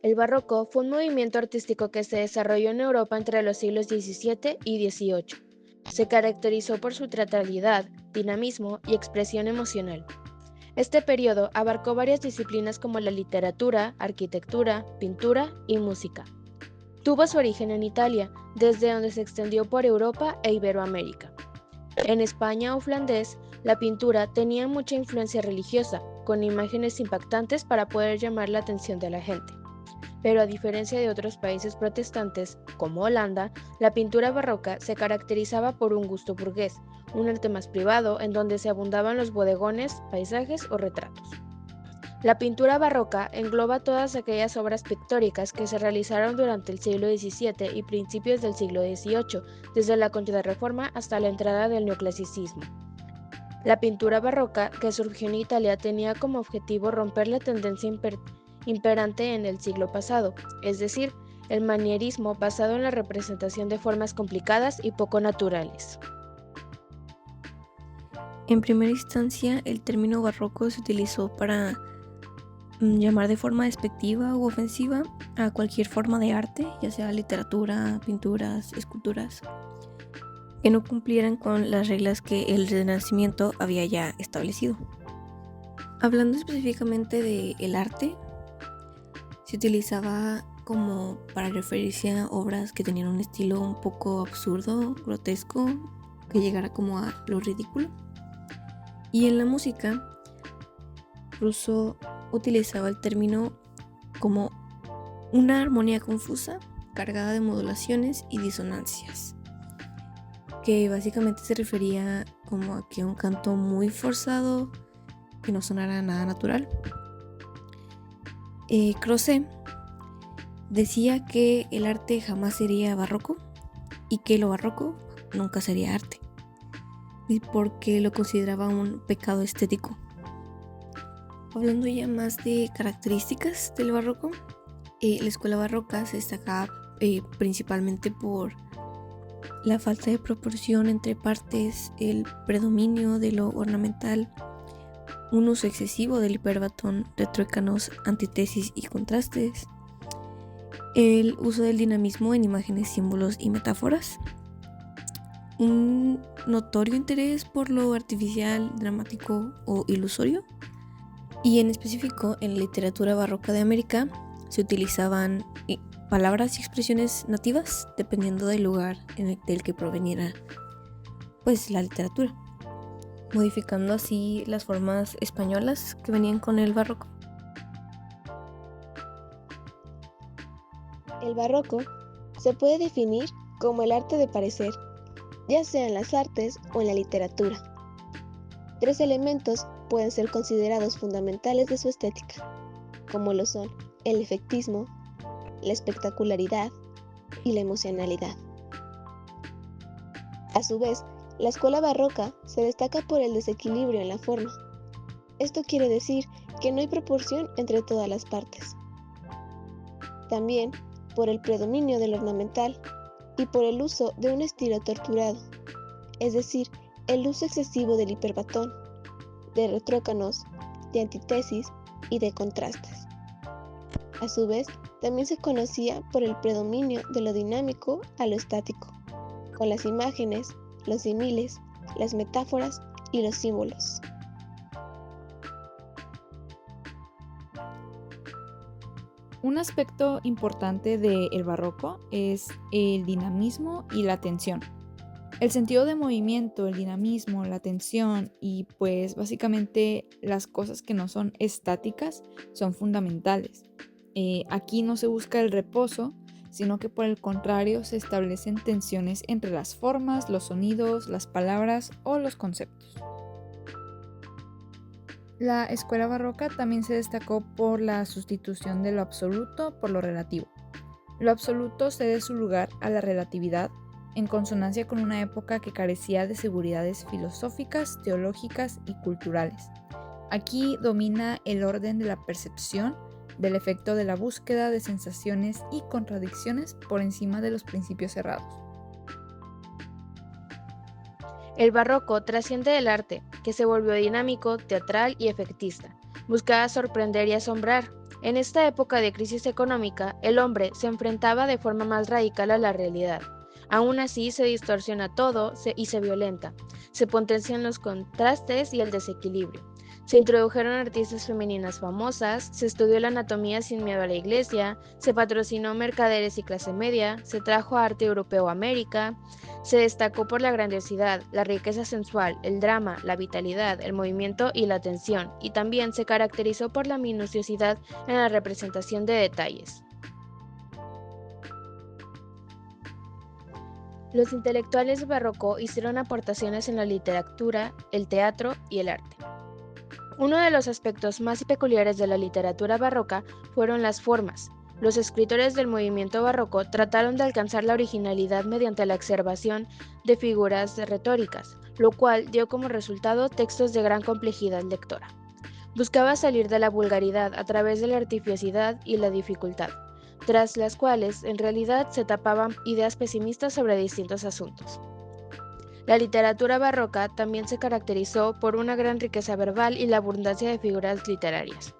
El barroco fue un movimiento artístico que se desarrolló en Europa entre los siglos XVII y XVIII. Se caracterizó por su teatralidad, dinamismo y expresión emocional. Este periodo abarcó varias disciplinas como la literatura, arquitectura, pintura y música. Tuvo su origen en Italia, desde donde se extendió por Europa e Iberoamérica. En España o Flandes, la pintura tenía mucha influencia religiosa, con imágenes impactantes para poder llamar la atención de la gente. Pero a diferencia de otros países protestantes, como Holanda, la pintura barroca se caracterizaba por un gusto burgués, un arte más privado en donde se abundaban los bodegones, paisajes o retratos. La pintura barroca engloba todas aquellas obras pictóricas que se realizaron durante el siglo XVII y principios del siglo XVIII, desde la Contrarreforma hasta la entrada del neoclasicismo. La pintura barroca, que surgió en Italia, tenía como objetivo romper la tendencia imperante en el siglo pasado, es decir, el manierismo basado en la representación de formas complicadas y poco naturales. En primera instancia, el término barroco se utilizó para llamar de forma despectiva u ofensiva a cualquier forma de arte, ya sea literatura, pinturas, esculturas, que no cumplieran con las reglas que el Renacimiento había ya establecido. Hablando específicamente del arte, se utilizaba como para referirse a obras que tenían un estilo un poco absurdo, grotesco, que llegara como a lo ridículo. Y en la música, Rousseau utilizaba el término como una armonía confusa, cargada de modulaciones y disonancias, que básicamente se refería como a que un canto muy forzado, que no sonara nada natural. Crozet decía que el arte jamás sería barroco y que lo barroco nunca sería arte, y porque lo consideraba un pecado estético. Hablando ya más de características del barroco, la escuela barroca se destacaba principalmente por la falta de proporción entre partes, el predominio de lo ornamental, un uso excesivo del hiperbatón, retrócanos, antítesis y contrastes, el uso del dinamismo en imágenes, símbolos y metáforas, un notorio interés por lo artificial, dramático o ilusorio, y en específico en la literatura barroca de América se utilizaban palabras y expresiones nativas dependiendo del lugar del que proveniera pues la literatura, modificando así las formas españolas que venían con el barroco. El barroco se puede definir como el arte de parecer, ya sea en las artes o en la literatura. 3 elementos pueden ser considerados fundamentales de su estética, como lo son el efectismo, la espectacularidad y la emocionalidad. A su vez, la escuela barroca se destaca por el desequilibrio en la forma. Esto quiere decir que no hay proporción entre todas las partes. También por el predominio del ornamental y por el uso de un estilo torturado, es decir, el uso excesivo del hiperbatón, de retrócanos, de antítesis y de contrastes. A su vez, también se conocía por el predominio de lo dinámico a lo estático, con las imágenes, los símiles, las metáforas y los símbolos. Un aspecto importante del barroco es el dinamismo y la tensión. El sentido de movimiento, el dinamismo, la tensión y pues básicamente las cosas que no son estáticas son fundamentales. Aquí no se busca el reposo, sino que por el contrario se establecen tensiones entre las formas, los sonidos, las palabras o los conceptos. La escuela barroca también se destacó por la sustitución de lo absoluto por lo relativo. Lo absoluto cede su lugar a la relatividad, en consonancia con una época que carecía de seguridades filosóficas, teológicas y culturales. Aquí domina el orden de la percepción, del efecto de la búsqueda de sensaciones y contradicciones por encima de los principios cerrados. El barroco trasciende el arte, que se volvió dinámico, teatral y efectista. Buscaba sorprender y asombrar. En esta época de crisis económica, el hombre se enfrentaba de forma más radical a la realidad. Aún así, se distorsiona todo y se violenta. Se potencian los contrastes y el desequilibrio. Se introdujeron artistas femeninas famosas, se estudió la anatomía sin miedo a la iglesia, se patrocinó mercaderes y clase media, se trajo arte europeo a América, se destacó por la grandiosidad, la riqueza sensual, el drama, la vitalidad, el movimiento y la tensión, y también se caracterizó por la minuciosidad en la representación de detalles. Los intelectuales barroco hicieron aportaciones en la literatura, el teatro y el arte. Uno de los aspectos más peculiares de la literatura barroca fueron las formas. Los escritores del movimiento barroco trataron de alcanzar la originalidad mediante la observación de figuras retóricas, lo cual dio como resultado textos de gran complejidad lectora. Buscaba salir de la vulgaridad a través de la artificiosidad y la dificultad, tras las cuales en realidad se tapaban ideas pesimistas sobre distintos asuntos. La literatura barroca también se caracterizó por una gran riqueza verbal y la abundancia de figuras literarias.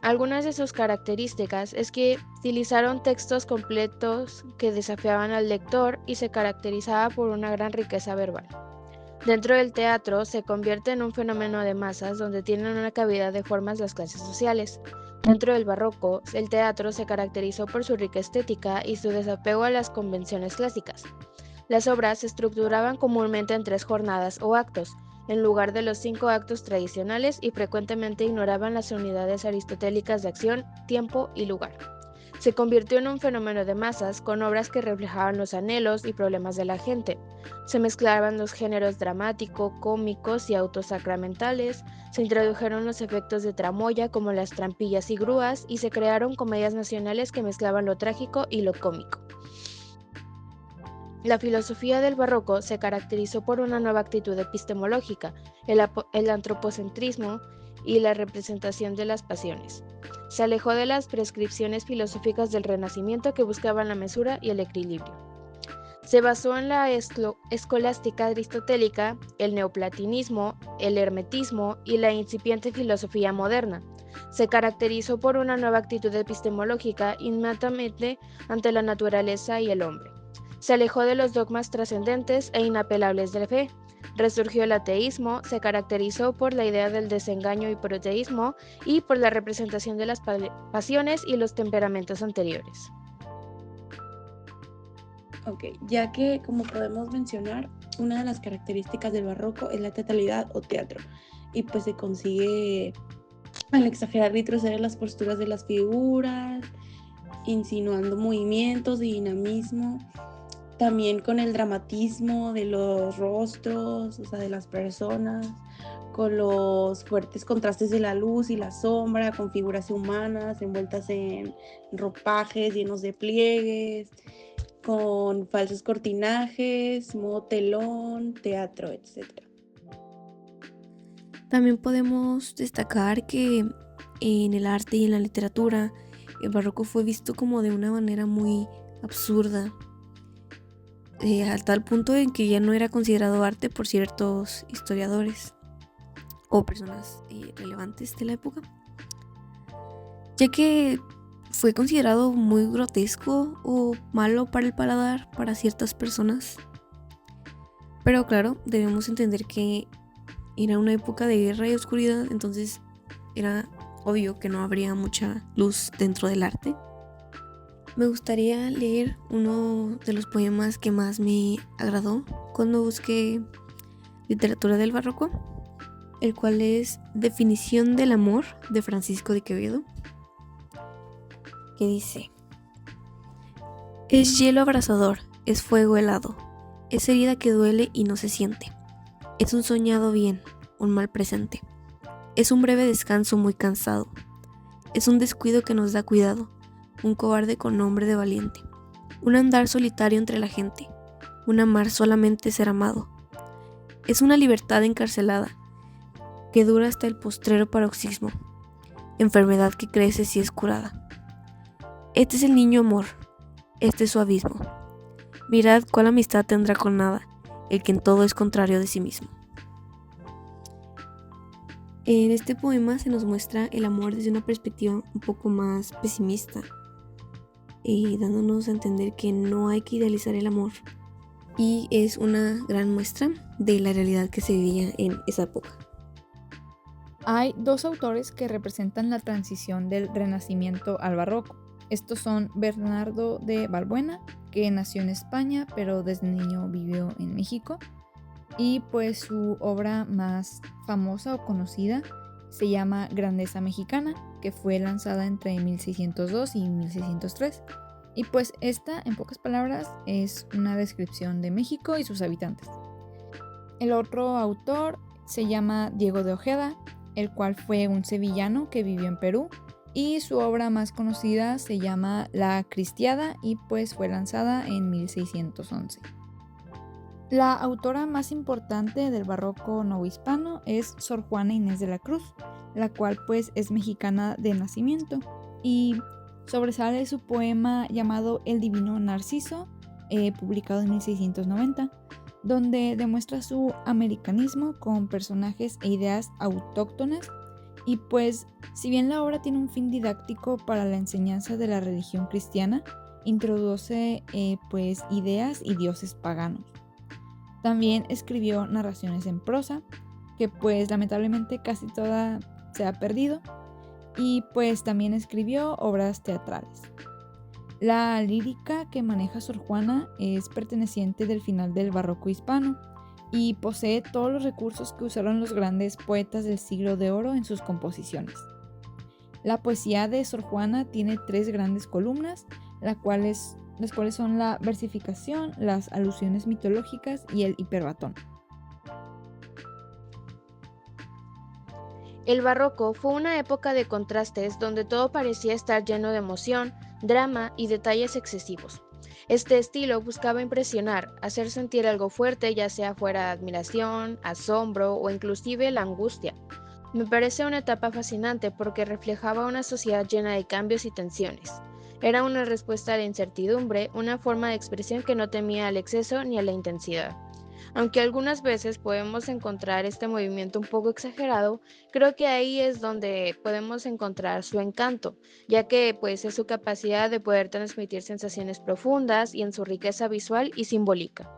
Algunas de sus características es que utilizaron textos completos que desafiaban al lector y se caracterizaba por una gran riqueza verbal. Dentro del teatro se convierte en un fenómeno de masas donde tienen una cavidad de formas las clases sociales. Dentro del barroco, el teatro se caracterizó por su rica estética y su desapego a las convenciones clásicas. Las obras se estructuraban comúnmente en 3 jornadas o actos, en lugar de los 5 actos tradicionales, y frecuentemente ignoraban las unidades aristotélicas de acción, tiempo y lugar. Se convirtió en un fenómeno de masas con obras que reflejaban los anhelos y problemas de la gente. Se mezclaban los géneros dramático, cómicos y autosacramentales, se introdujeron los efectos de tramoya como las trampillas y grúas, y se crearon comedias nacionales que mezclaban lo trágico y lo cómico. La filosofía del barroco se caracterizó por una nueva actitud epistemológica, el antropocentrismo y la representación de las pasiones. Se alejó de las prescripciones filosóficas del Renacimiento que buscaban la mesura y el equilibrio. Se basó en la escolástica aristotélica, el neoplatonismo, el hermetismo y la incipiente filosofía moderna. Se caracterizó por una nueva actitud epistemológica inmediatamente ante la naturaleza y el hombre. Se alejó de los dogmas trascendentes e inapelables de la fe. Resurgió el ateísmo, se caracterizó por la idea del desengaño y proteísmo y por la representación de las pasiones y los temperamentos anteriores. Ok, ya que como podemos mencionar, una de las características del barroco es la teatralidad o teatro, y pues se consigue al exagerar y retroceder las posturas de las figuras, insinuando movimientos y dinamismo, también con el dramatismo de los rostros, o sea, de las personas, con los fuertes contrastes de la luz y la sombra, con figuras humanas envueltas en ropajes llenos de pliegues, con falsos cortinajes, modo telón, teatro, etc. También podemos destacar que en el arte y en la literatura el barroco fue visto como de una manera muy absurda, al tal punto en que ya no era considerado arte por ciertos historiadores o personas relevantes de la época, ya que fue considerado muy grotesco o malo para el paladar para ciertas personas. Pero claro, debemos entender que era una época de guerra y oscuridad, entonces era obvio que no habría mucha luz dentro del arte. Me gustaría leer uno de los poemas que más me agradó cuando busqué literatura del barroco, el cual es Definición del amor de Francisco de Quevedo, que dice: es hielo abrasador, es fuego helado, es herida que duele y no se siente, es un soñado bien, un mal presente, es un breve descanso muy cansado, es un descuido que nos da cuidado, un cobarde con nombre de valiente, un andar solitario entre la gente, un amar solamente ser amado, es una libertad encarcelada, que dura hasta el postrero paroxismo, enfermedad que crece si es curada. Este es el niño amor, este es su abismo. Mirad cuál amistad tendrá con nada, el que en todo es contrario de sí mismo. En este poema se nos muestra el amor desde una perspectiva un poco más pesimista, dándonos a entender que no hay que idealizar el amor. Y es una gran muestra de la realidad que se vivía en esa época. Hay dos autores que representan la transición del Renacimiento al Barroco. Estos son Bernardo de Balbuena, que nació en España, pero desde niño vivió en México. Y pues su obra más famosa o conocida se llama Grandeza Mexicana, que fue lanzada entre 1602 y 1603. Y pues esta, en pocas palabras, es una descripción de México y sus habitantes. El otro autor se llama Diego de Ojeda, el cual fue un sevillano que vivió en Perú, y su obra más conocida se llama La Cristiada y pues fue lanzada en 1611. La autora más importante del barroco novohispano es Sor Juana Inés de la Cruz, la cual pues es mexicana de nacimiento, y sobresale su poema llamado El Divino Narciso, publicado en 1690, donde demuestra su americanismo con personajes e ideas autóctonas. Y pues si bien la obra tiene un fin didáctico para la enseñanza de la religión cristiana, introduce pues ideas y dioses paganos. También escribió narraciones en prosa, que pues lamentablemente casi toda se ha perdido, y pues también escribió obras teatrales. La lírica que maneja Sor Juana es perteneciente del final del barroco hispano y posee todos los recursos que usaron los grandes poetas del siglo de oro en sus composiciones. La poesía de Sor Juana tiene 3 grandes columnas, las cuales son la versificación, las alusiones mitológicas y el hiperbatón. El barroco fue una época de contrastes donde todo parecía estar lleno de emoción, drama y detalles excesivos. Este estilo buscaba impresionar, hacer sentir algo fuerte, ya sea fuera admiración, asombro o inclusive la angustia. Me parece una etapa fascinante porque reflejaba una sociedad llena de cambios y tensiones. Era una respuesta a la incertidumbre, una forma de expresión que no temía al exceso ni a la intensidad. Aunque algunas veces podemos encontrar este movimiento un poco exagerado, creo que ahí es donde podemos encontrar su encanto, ya que pues es su capacidad de poder transmitir sensaciones profundas y en su riqueza visual y simbólica.